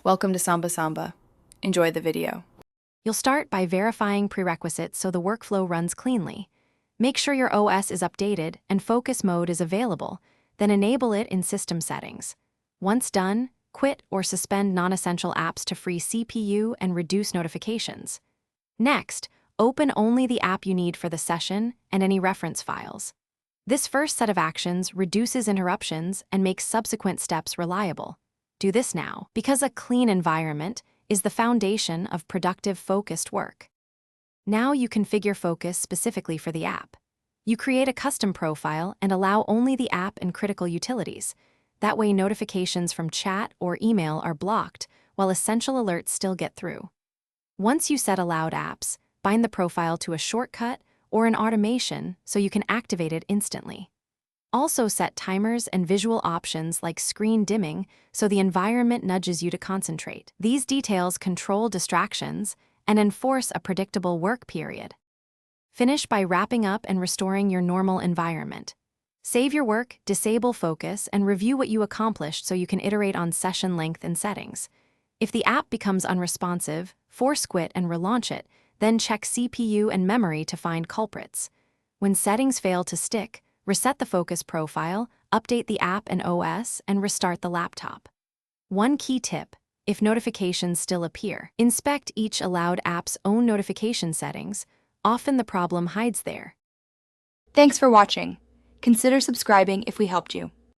Welcome to Samba Samba. Enjoy the video. You'll start by verifying prerequisites so the workflow runs cleanly. Make sure your OS is updated and focus mode is available, then enable it in system settings. Once done, quit or suspend non-essential apps to free CPU and reduce notifications. Next, open only the app you need for the session and any reference files. This first set of actions reduces interruptions and makes subsequent steps reliable. Do this now, because a clean environment is the foundation of productive, focused work. Now you configure focus specifically for the app. You create a custom profile and allow only the app and critical utilities. That way notifications from chat or email are blocked, while essential alerts still get through. Once you set allowed apps, bind the profile to a shortcut or an automation so you can activate it instantly. Also set timers and visual options like screen dimming so the environment nudges you to concentrate. These details control distractions and enforce a predictable work period. Finish by wrapping up and restoring your normal environment. Save your work, disable focus, and review what you accomplished so you can iterate on session length and settings. If the app becomes unresponsive, force quit and relaunch it, then check CPU and memory to find culprits. When settings fail to stick, reset the focus profile, update the app and OS, and restart the laptop. One key tip: if notifications still appear, inspect each allowed app's own notification settings. Often the problem hides there. Thanks for watching. Consider subscribing if we helped you.